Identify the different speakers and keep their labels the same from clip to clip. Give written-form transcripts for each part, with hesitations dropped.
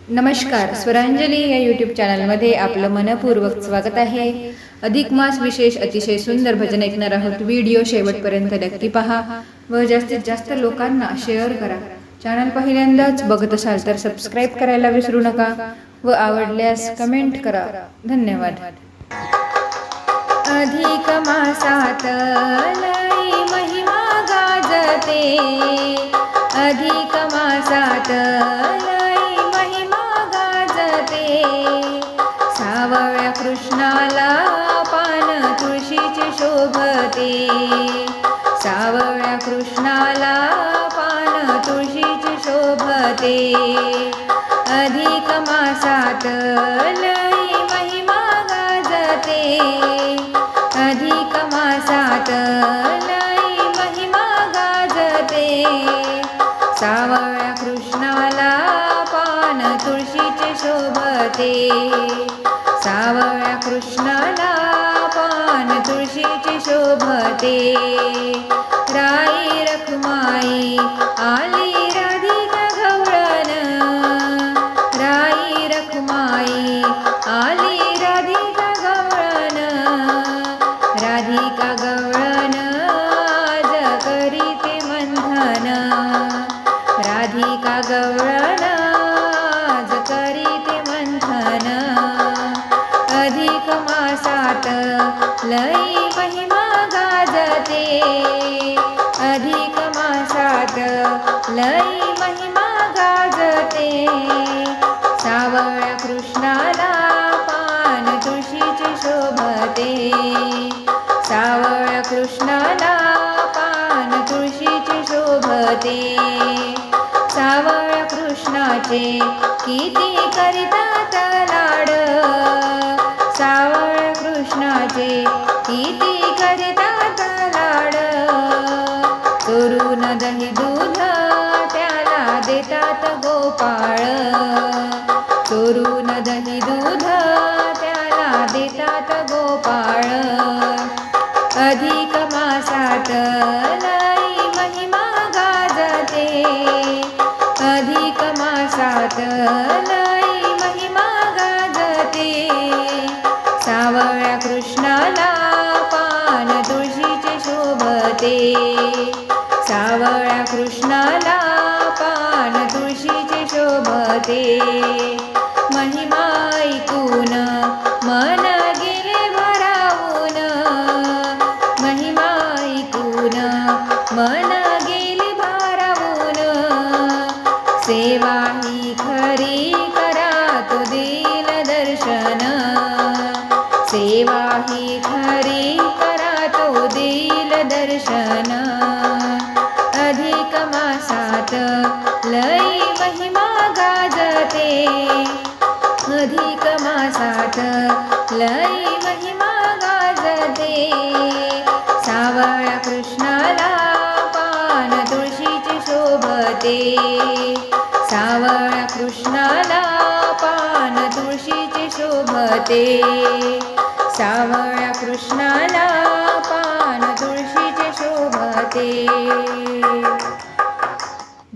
Speaker 1: नमस्कार, स्वरांजली या यूट्यूब चॅनलमध्ये आपलं मनपूर्वक स्वागत आहे। अधिक मास विशेष अतिशय सुंदर भजन ऐकणार आहोत। व्हिडिओ शेवटपर्यंत नक्की पहा व जास्तीत जास्त लोकांना शेअर करा। चॅनल पहिल्यांदाच बघत असाल तर सबस्क्राइब करायला विसरू नका व आवडल्यास कमेंट करा। धन्यवाद। अधिक मासात लई महिमा गाजते, अधिक मासात लई महिमा गाजते। सावळ्या कृष्णाला पान तुळशीचे शोभते, सावळ्या कृष्णाला पान तुळशीचे शोभते। अधिक मासात लई महिमा गाजते, अधिक मासात लई महिमा गाजते। सावळ्या कृष्णाला पान तुळशीचे शोभते, सावळ्या कृष्णाला पान तुळशीचे शोभते। राई रखुमाई आली राधिका गवळण, राई रखुमाई आली राधिका गवळण, राधिका गवळण आज करीते मंथन, राधिका गवळण आज करीते मंथन। अधिक मासात लई महिमा गाजते, अधिक मासात लई महिमा गाजते। सावळ्या कृष्णाला पान तुळशीचे शोभते, सावळ्या कृष्णाला पान तुळशीचे शोभते। सावळ्या कृष्णाचे किती करीतात लाड, सावळ्या कृष्णाचे किती करीतात लाड। चोरून दही दूध त्याला देतात गोपाळ, चोरून दही दूध त्याला देतात गोपाळ। अधिक मासात लई महिमा गाजते, अधिक मासात लई महिमा गाजते। सावळ्या कृष्णाला पान तुळशीचे शोभते, सावळ्या कृष्णाला पान तुळशीचे शोभते। महिमा ऐकून मन गेले भारावून, महिमा ऐकून मन गेले भारावून। सेवा ही खरी करा तो देईल दर्शन, सेवा ही खरी करा तो देईल दर्शन। अधिक मासात लई महिमा गाजते, अधिक मासात लई महिमा गाजते। सावळ्या कृष्णाला पान तुळशीचे शोभते, सावळ्या कृष्णाला पान तुळशीचे शोभते। सावळ्या कृष्णाला पान तुळशीचे शोभते।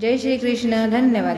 Speaker 1: जय श्री कृष्ण। धन्यवाद।